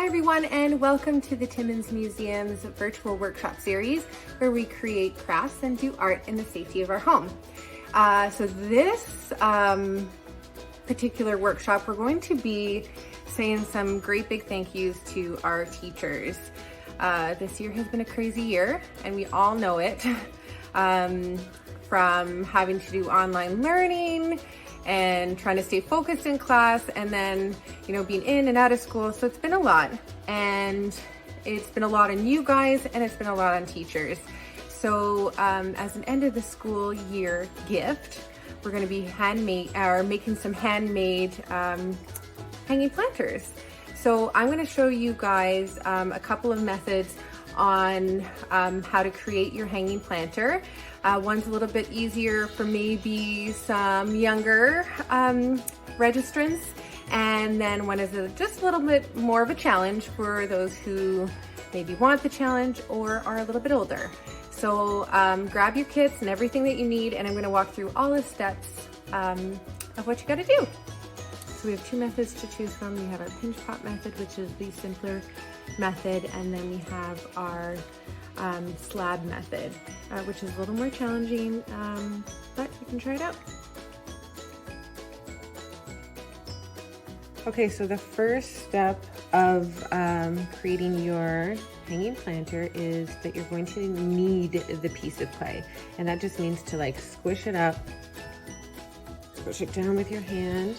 Hi everyone, and welcome to the Timmins Museum's virtual workshop series where we create crafts and do art in the safety of our home. So this particular workshop, we're going to be saying some great big thank yous to our teachers. This year has been a crazy year, and we all know it, from having to do online learning and trying to stay focused in class, and then, being in and out of school. So it's been a lot, and it's been a lot on you guys, and it's been a lot on teachers. So as an end of the school year gift, we're going to be making some handmade hanging planters. So I'm going to show you guys a couple of methods on how to create your hanging planter. One's a little bit easier for maybe some younger registrants, and then one is just a little bit more of a challenge for those who maybe want the challenge or are a little bit older. So grab your kits and everything that you need, and I'm going to walk through all the steps of what you got to do. So we have two methods to choose from. We have our pinch pot method, which is the simpler method, and then we have our slab method, which is a little more challenging, but you can try it out. Okay, so the first step of creating your hanging planter is that you're going to knead the piece of clay, and that just means to squish it up, push it down with your hand.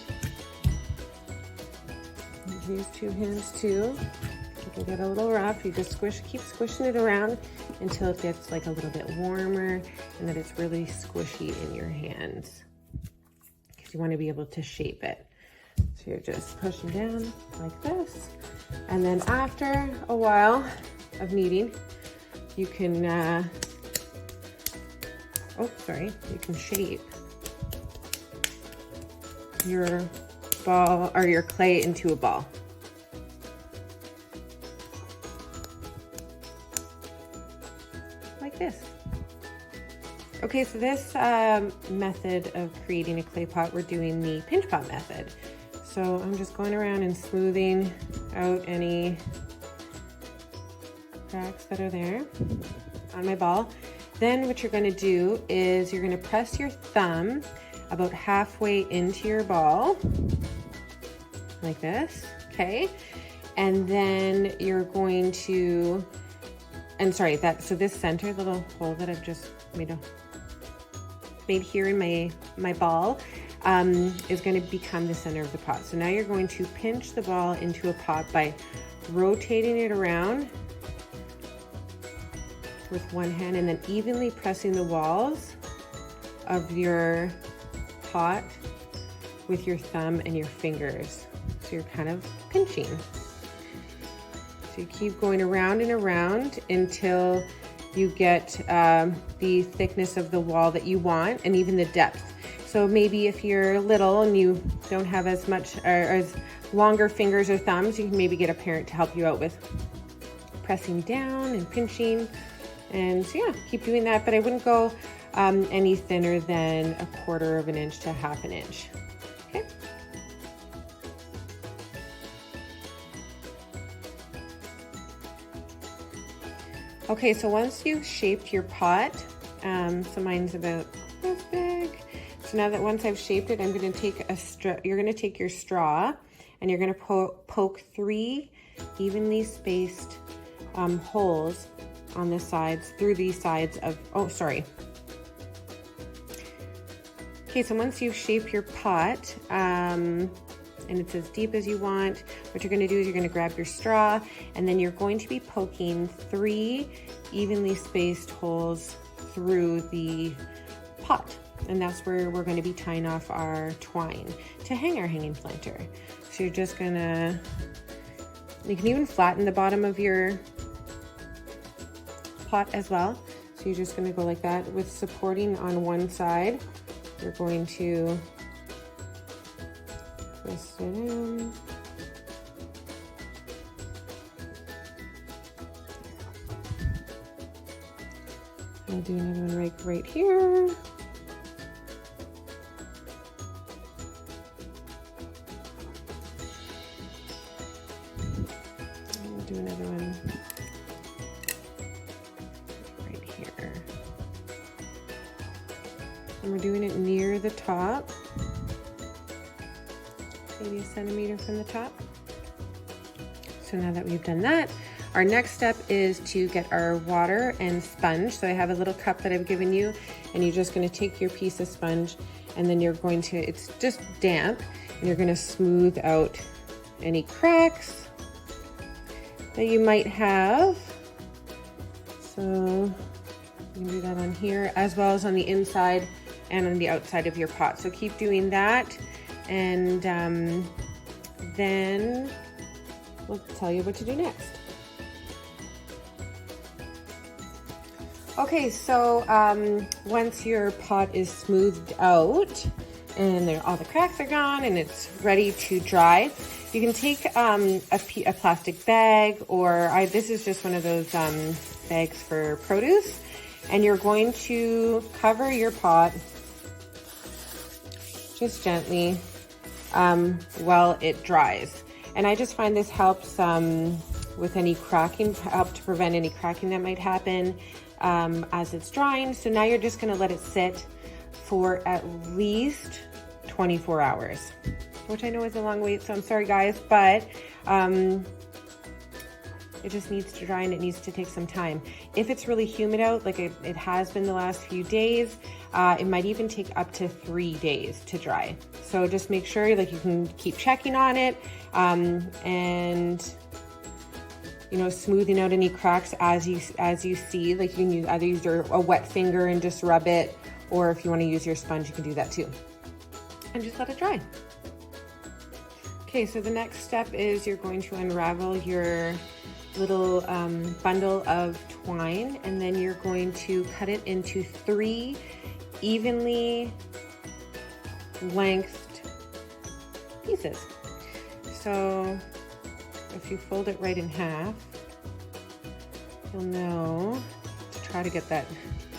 You can use two hands too. It can get a little rough. You just keep squishing it around until it gets a little bit warmer and that it's really squishy in your hands, because you want to be able to shape it. So you're just pushing down like this, and then after a while of kneading, you can you can shape your ball or your clay into a ball. Like this. Okay, so this method of creating a clay pot, we're doing the pinch pot method. So I'm just going around and smoothing out any cracks that are there on my ball. Then what you're going to do is you're going to press your thumb about halfway into your ball, like this, okay? And then you're going to, so this center little hole that I've just made here in my ball is going to become the center of the pot. So now you're going to pinch the ball into a pot by rotating it around with one hand, and then evenly pressing the walls of your pot with your thumb and your fingers. So you're kind of pinching. So you keep going around and around until you get the thickness of the wall that you want, and even the depth. So maybe if you're little and you don't have as much or as longer fingers or thumbs, you can maybe get a parent to help you out with pressing down and pinching. And so yeah, keep doing that, but I wouldn't go any thinner than 1/4 of an inch to 1/2 inch. Okay. Okay, so once you've shaped your pot, so mine's about this big. So now that once I've shaped it, I'm going to take you're going to take your straw, and you're going to poke 3 evenly spaced holes on the sides, through these sides of, Okay, so once you've shaped your pot, and it's as deep as you want, what you're going to do is you're going to grab your straw, and then you're going to be poking 3 evenly spaced holes through the pot. And that's where we're going to be tying off our twine to hang our hanging planter. So you're just going to, you can even flatten the bottom of your pot as well. So you're just going to go like that with supporting on one side. You're going to twist it in. I'll do another one right here. we're doing it near the top, maybe 1 centimeter from the top. So now that we've done that, our next step is to get our water and sponge. So I have a little cup that I've given you, and you're just gonna take your piece of sponge, and then you're going to, it's just damp, and you're gonna smooth out any cracks that you might have. So you can do that on here, as well as on the inside and on the outside of your pot. So keep doing that, and then we'll tell you what to do next. Okay, so once your pot is smoothed out and all the cracks are gone and it's ready to dry, you can take a plastic bag, or this is just one of those bags for produce, and you're going to cover your pot just gently while it dries. And I just find this helps with any cracking, help to prevent any cracking that might happen as it's drying. So now you're just gonna let it sit for at least 24 hours, which I know is a long wait, so I'm sorry guys, but it just needs to dry and it needs to take some time. If it's really humid out, like it has been the last few days, it might even take up to 3 days to dry. So just make sure like you can keep checking on it, and you know, smoothing out any cracks as you see. Like you can either use a wet finger and just rub it, or if you want to use your sponge, you can do that too. And just let it dry. Okay, so the next step is you're going to unravel your little bundle of twine, and then you're going to cut it into 3 evenly lengthed pieces. So if you fold it right in half, you'll know to try to get that,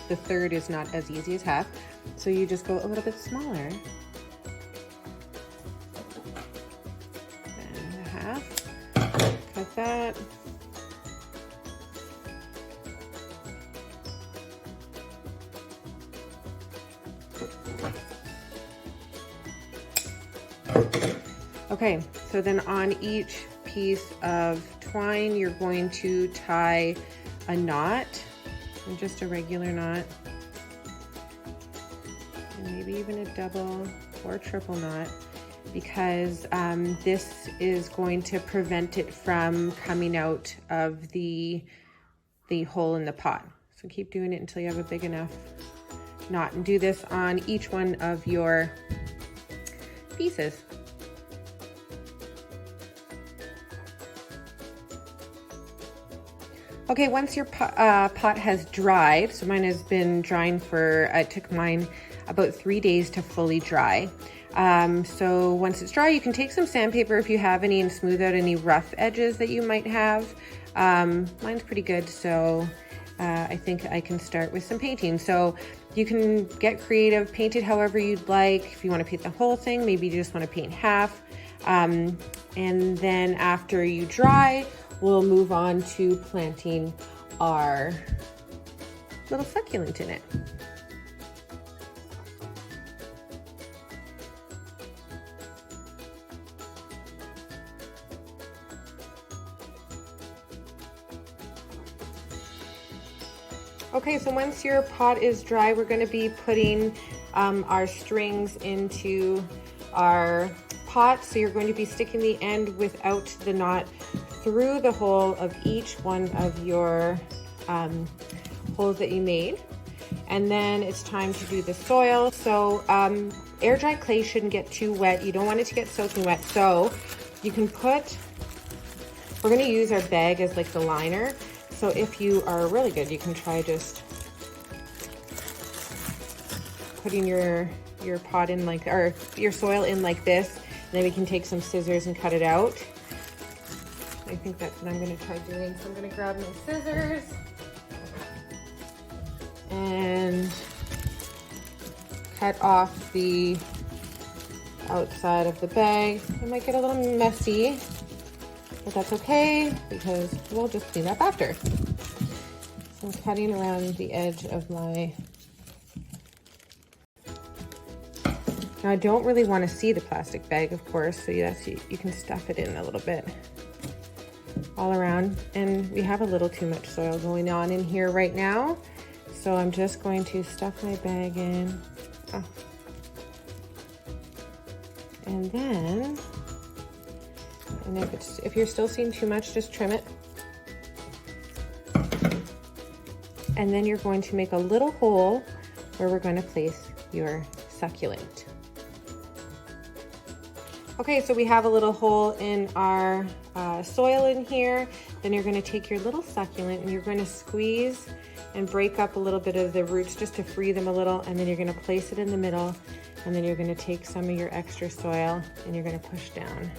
the third is not as easy as half. So you just go a little bit smaller. Then half, cut that. Okay, so then on each piece of twine, you're going to tie a knot, and just a regular knot, and maybe even a double or triple knot, because this is going to prevent it from coming out of the hole in the pot. So keep doing it until you have a big enough knot, and do this on each one of your pieces. Okay, once your pot has dried, so mine has been drying for, it took mine about 3 days to fully dry. So once it's dry, you can take some sandpaper if you have any and smooth out any rough edges that you might have. Mine's pretty good, so I think I can start with some painting. So you can get creative, paint it however you'd like. If you want to paint the whole thing, maybe you just want to paint half. And then after you dry, we'll move on to planting our little succulent in it. Okay, so once your pot is dry, we're going to be putting our strings into our pot. So you're going to be sticking the end without the knot through the hole of each one of your holes that you made. And then it's time to do the soil. So air dry clay shouldn't get too wet. You don't want it to get soaking wet. So you can put, we're going to use our bag as like the liner. So if you are really good, you can try just putting your pot in like, or your soil in like this. And then we can take some scissors and cut it out. I think that's what I'm going to try doing. So I'm going to grab my scissors and cut off the outside of the bag. It might get a little messy, but that's okay because we'll just clean up after. So I'm cutting around the edge of my Now I don't really want to see the plastic bag, of course, so you can stuff it in a little bit all around. And we have a little too much soil going on in here right now, so I'm just going to stuff my bag in. Oh. And then, if you're still seeing too much, just trim it. And then you're going to make a little hole where we're going to place your succulent. Okay, so we have a little hole in our soil in here. Then you're going to take your little succulent and you're going to squeeze and break up a little bit of the roots just to free them a little, and then you're going to place it in the middle, and then you're going to take some of your extra soil and you're going to push down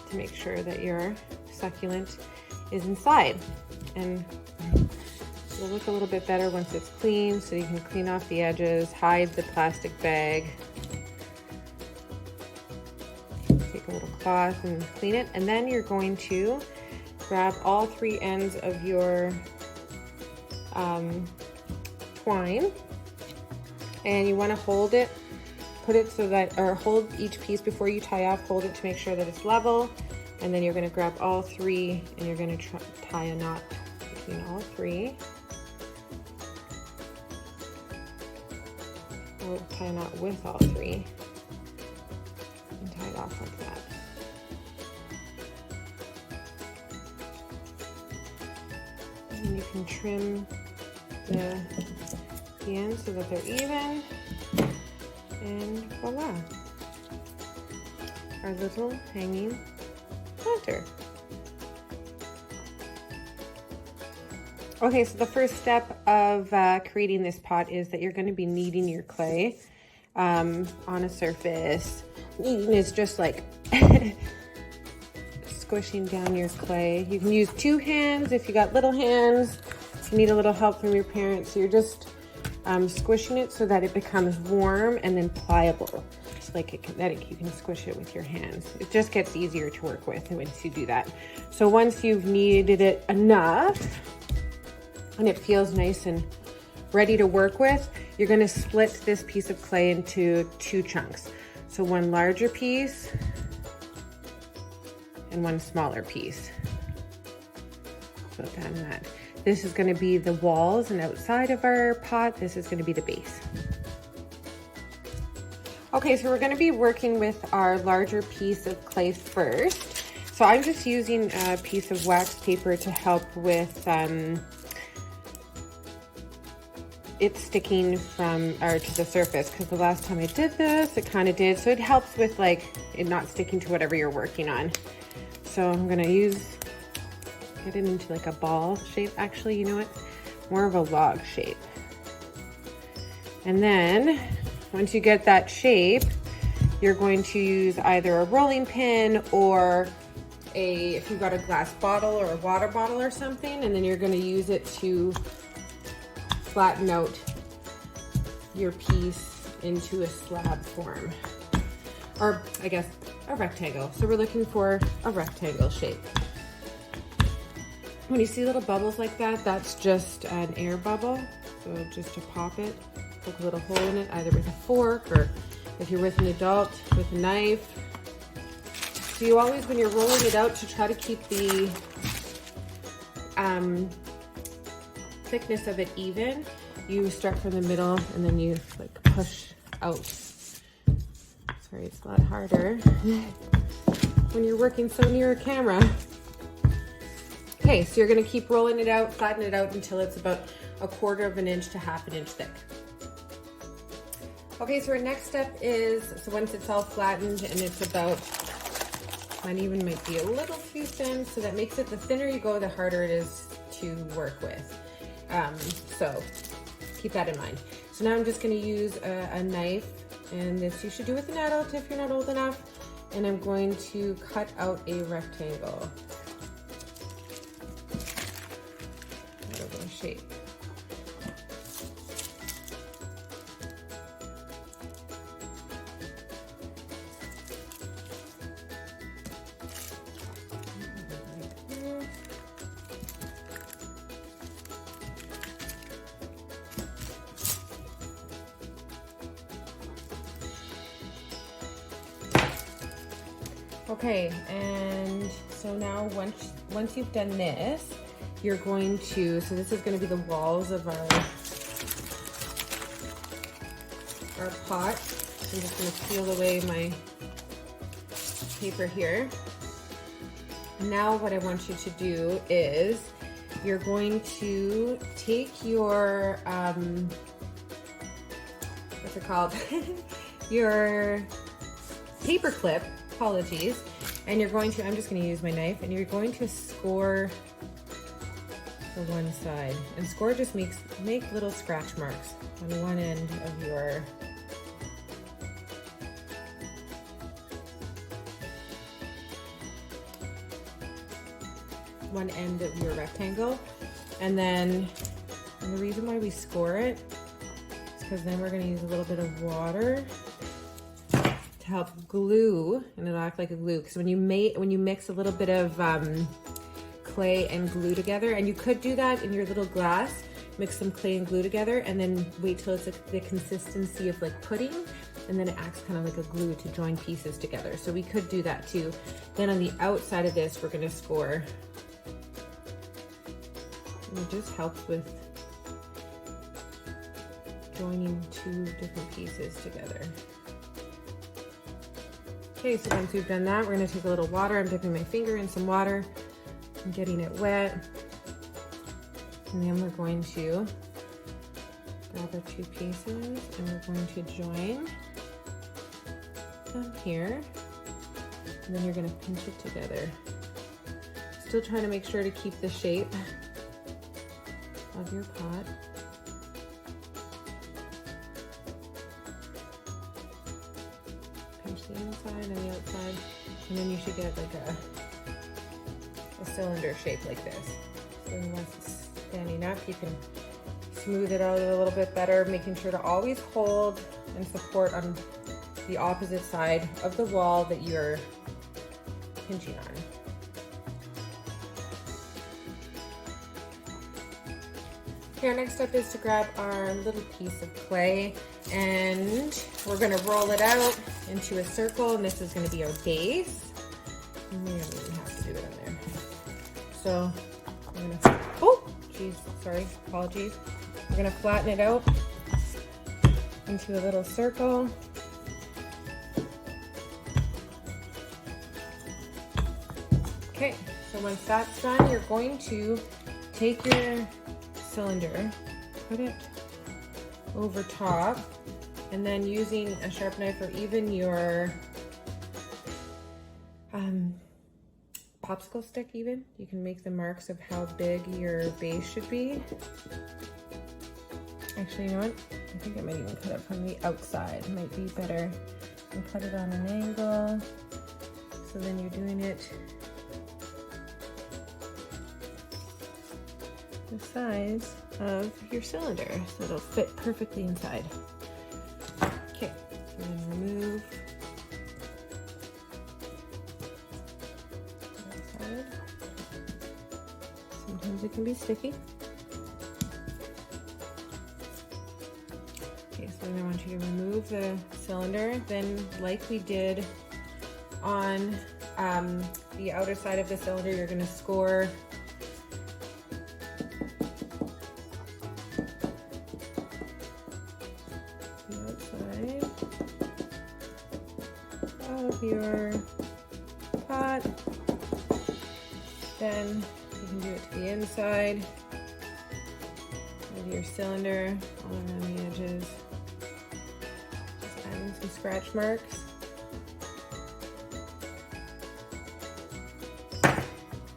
to make sure that your succulent is inside. And it'll look a little bit better once it's clean, so you can clean off the edges, hide the plastic bag. Take a little cloth and clean it, and then you're going to grab all three ends of your twine, and you want to hold it, put it so that, or hold each piece before you tie off, hold it to make sure that it's level, and then you're going to grab all three and you're going to tie a knot between all three. Or tie a knot with all three and tie it off like that. And you can trim the ends so that they're even, and voila, our little hanging planter. Okay, so the first step of creating this pot is that you're going to be kneading your clay on a surface. Kneading is just like squishing down your clay. You can use two hands if you got little hands. If you need a little help from your parents, so you're just squishing it so that it becomes warm and then pliable. It's like you can squish it with your hands. It just gets easier to work with once you do that. So once you've kneaded it enough and it feels nice and ready to work with, you're going to split this piece of clay into two chunks. So one larger piece and one smaller piece. So then that. This is going to be the walls and outside of our pot. This is going to be the base. Okay, so we're going to be working with our larger piece of clay first. So I'm just using a piece of wax paper to help with it sticking to the surface, because the last time I did this, it kind of did. So it helps with like it not sticking to whatever you're working on. So I'm going to get it into like a ball shape. Actually, you know what? More of a log shape. And then once you get that shape, you're going to use either a rolling pin or if you've got a glass bottle or a water bottle or something, and then you're going to use it to flatten out your piece into a slab form, or I guess a rectangle. So we're looking for a rectangle shape. When you see little bubbles like that, that's just an air bubble. So just to pop it, poke a little hole in it, either with a fork or if you're with an adult, with a knife. So you always, when you're rolling it out, to try to keep the thickness of it even, you start from the middle and then you like push out. Sorry, it's a lot harder when you're working so near a camera. Okay, so you're gonna keep rolling it out, flatten it out until it's about 1/4 of an inch to 1/2 an inch thick. Okay, so our next step is, so once it's all flattened and it's about, mine even might be a little too thin, so that makes it, the thinner you go, the harder it is to work with. So keep that in mind. So now I'm just gonna use a knife, and this you should do with an adult if you're not old enough, and I'm going to cut out a rectangle. Shape. Okay, and so now once you've done this, you're going to, so this is going to be the walls of our pot. I'm just going to peel away my paper here. Now what I want you to do is you're going to take your, what's it called? Your paper clip, apologies, and you're going to, I'm just going to use my knife, and you're going to score the one side. And score just make little scratch marks on one end of your rectangle. And then the reason why we score it is because then we're going to use a little bit of water to help glue, and it'll act like a glue, because when you mix a little bit of clay and glue together, and you could do that in your little glass, mix some clay and glue together and then wait till it's the consistency of like pudding, and then it acts kind of like a glue to join pieces together. So we could do that too. Then on the outside of this, we're going to score. And it just helps with joining two different pieces together. Okay, so once we've done that, we're going to take a little water. I'm dipping my finger in some water. I'm getting it wet. And then we're going to grab our two pieces and we're going to join them here. And then you're going to pinch it together. Still trying to make sure to keep the shape of your pot. Pinch the inside and the outside, and then you should get like a cylinder shape like this. So once it's standing up, you can smooth it out a little bit better, making sure to always hold and support on the opposite side of the wall that you're pinching on. Okay, our next step is to grab our little piece of clay, and we're going to roll it out into a circle, and this is going to be our base. And we don't even have to do it in there. So I'm going to, oh, geez, sorry, apologies. We're going to flatten it out into a little circle. Okay, so once that's done, you're going to take your cylinder, put it over top, and then using a sharp knife or even your popsicle stick even, you can make the marks of how big your base should be. Actually, you know what? I think I might even cut it from the outside. It might be better. And cut it on an angle. So then you're doing it the size of your cylinder, so it'll fit perfectly inside. Okay, so then remove that side. Sometimes it can be sticky. Okay, so then I want you to remove the cylinder. Then, like we did on the outer side of the cylinder, you're going to score of your pot. Then you can do it to the inside of your cylinder, all around the edges. Just adding some scratch marks.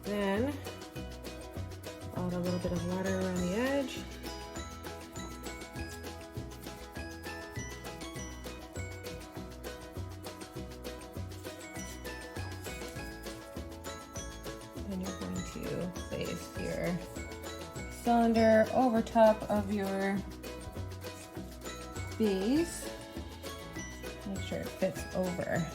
Then add a little bit of water around the edge. Then you're going to place your cylinder over top of your base. Make sure it fits over.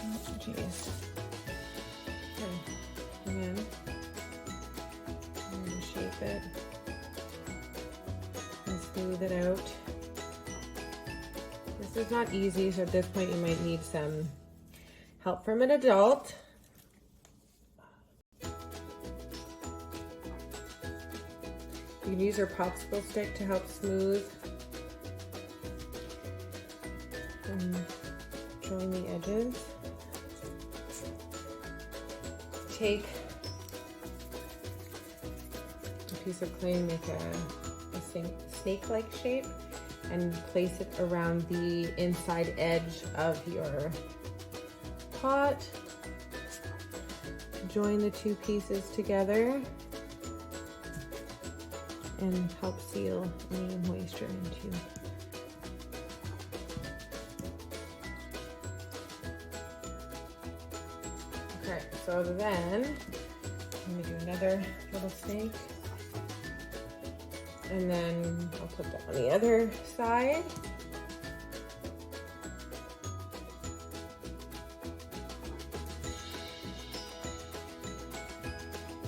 Oh, geez. Okay. And then I'm going to shape it and smooth it out. This This is not easy, so at this point you might need some help from an adult. You can use your popsicle stick to help smooth join the edges. Take a piece of clay and make a snake-like shape and place it around the inside edge of your pot. Join the two pieces together and help seal any moisture into. Okay, so then I'm gonna do another little snake, and then I'll put that on the other side.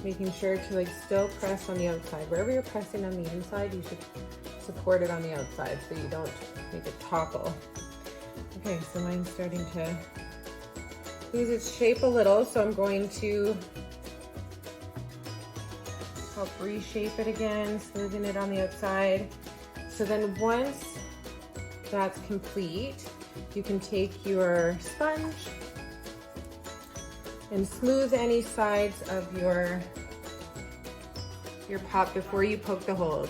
Making sure to like still press on the outside. Wherever you're pressing on the inside, you should support it on the outside so you don't make it topple. Okay, so mine's starting to lose its shape a little, so I'm going to help reshape it again, smoothing it on the outside. So then once that's complete, you can take your sponge and smooth any sides of your pot before you poke the holes.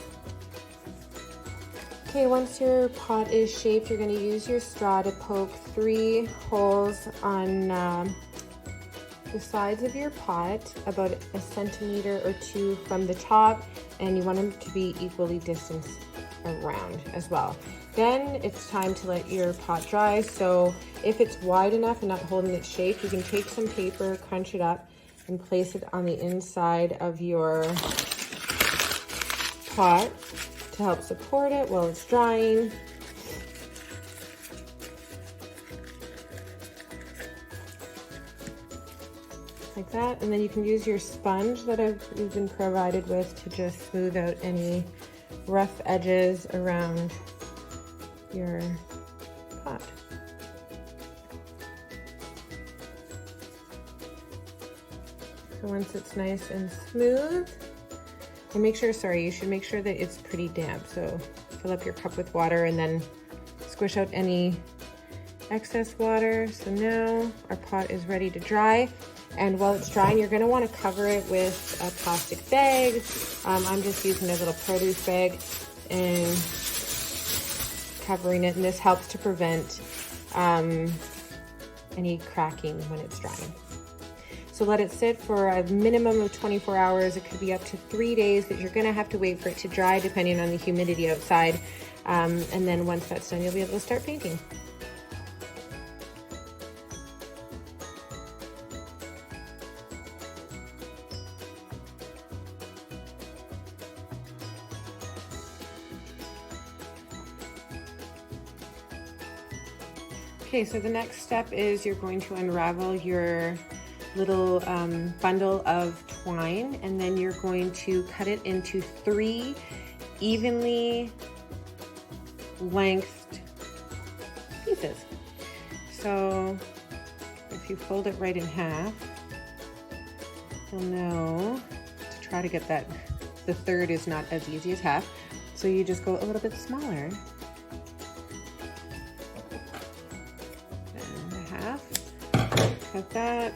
Okay, once your pot is shaped, you're going to use your straw to poke 3 holes on the sides of your pot, about 1 centimeter or 2 from the top, and you want them to be equally distanced around as well. Then it's time to let your pot dry. So if it's wide enough and not holding its shape, you can take some paper, crunch it up, and place it on the inside of your pot to help support it while it's drying. Like that, and then you can use your sponge that you've been provided with to just smooth out any rough edges around your pot. So once it's nice and smooth, and you should make sure that it's pretty damp. So fill up your cup with water and then squish out any excess water. So now our pot is ready to dry. And while it's drying, you're gonna wanna cover it with a plastic bag. I'm just using a little produce bag and covering it, and this helps to prevent any cracking when it's drying. So let it sit for a minimum of 24 hours. It could be up to 3 days that you're gonna have to wait for it to dry depending on the humidity outside. And then once that's done, you'll be able to start painting. Okay, so the next step is you're going to unravel your little bundle of twine, and then you're going to cut it into 3 evenly lengthed pieces. So if you fold it right in half, you'll know to try to get that, the third is not as easy as half. So you just go a little bit smaller. And a half, cut that.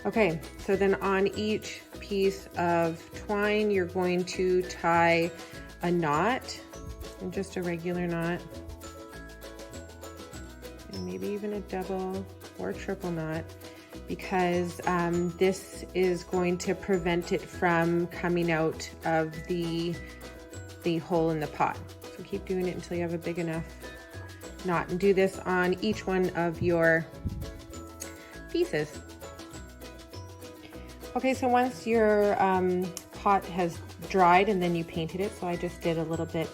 Okay, so then on each piece of twine, you're going to tie a knot, and just a regular knot, and maybe even a double or triple knot, because this is going to prevent it from coming out of the hole in the pot. So keep doing it until you have a big enough knot, and do this on each one of your pieces. Okay, so once your pot has dried and then you painted it, so I just did a little bit,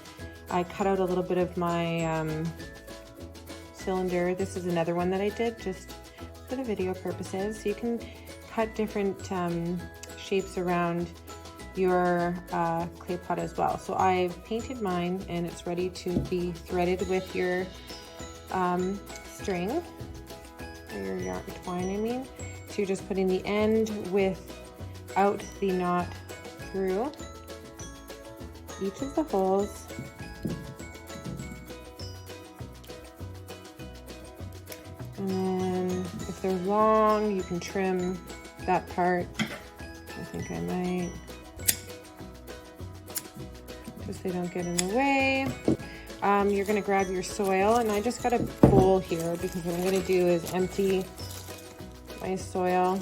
I cut out a little bit of my cylinder. This is another one that I did, just for the video purposes. So you can cut different shapes around your clay pot as well. So I've painted mine and it's ready to be threaded with your string, or your yarn twine, I mean. So you're just putting the end without the knot through each of the holes. And then if they're long, you can trim that part. I think I might, just so they don't get in the way. You're gonna grab your soil, and I just got a bowl here because what I'm gonna do is empty my soil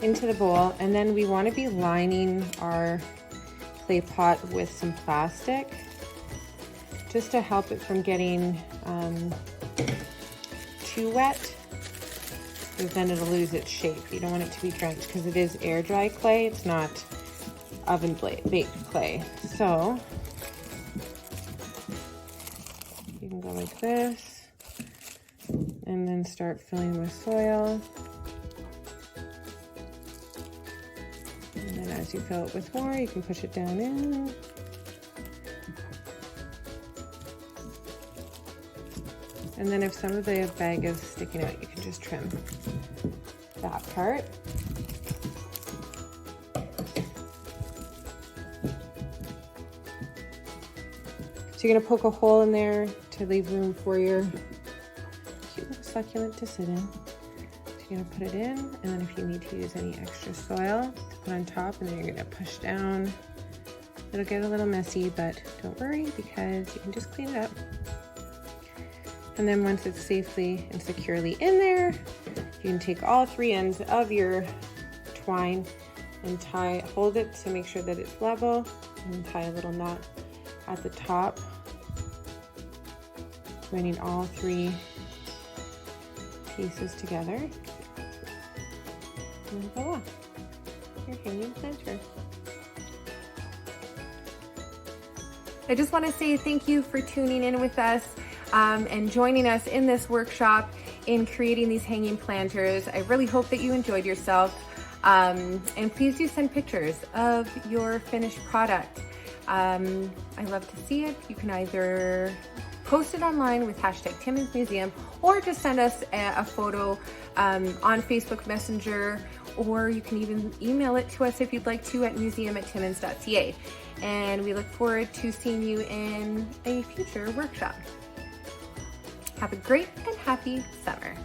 into the bowl, and then we want to be lining our clay pot with some plastic just to help it from getting too wet, because then it'll lose its shape. You don't want it to be drenched because it is air dry clay, it's not oven baked clay. So you can go like this and then start filling with soil. And then as you fill it with more, you can push it down in. And then if some of the bag is sticking out, you can just trim that part. So you're gonna poke a hole in there to leave room for your cute little succulent to sit in. So you're gonna put it in, and then if you need to use any extra soil to put on top, and then you're gonna push down. It'll get a little messy, but don't worry because you can just clean it up. And then once it's safely and securely in there, you can take all three ends of your twine and hold it to make sure that it's level, and tie a little knot at the top, joining all three pieces together. And then voila, your hanging planter. I just want to say thank you for tuning in with us and joining us in this workshop in creating these hanging planters. I really hope that you enjoyed yourself, and please do send pictures of your finished product. I love to see it. You can either post it online with hashtag Timmins Museum, or just send us a photo on Facebook Messenger, or you can even email it to us if you'd like to at museum@timmins.ca. And we look forward to seeing you in a future workshop. Have a great and happy summer.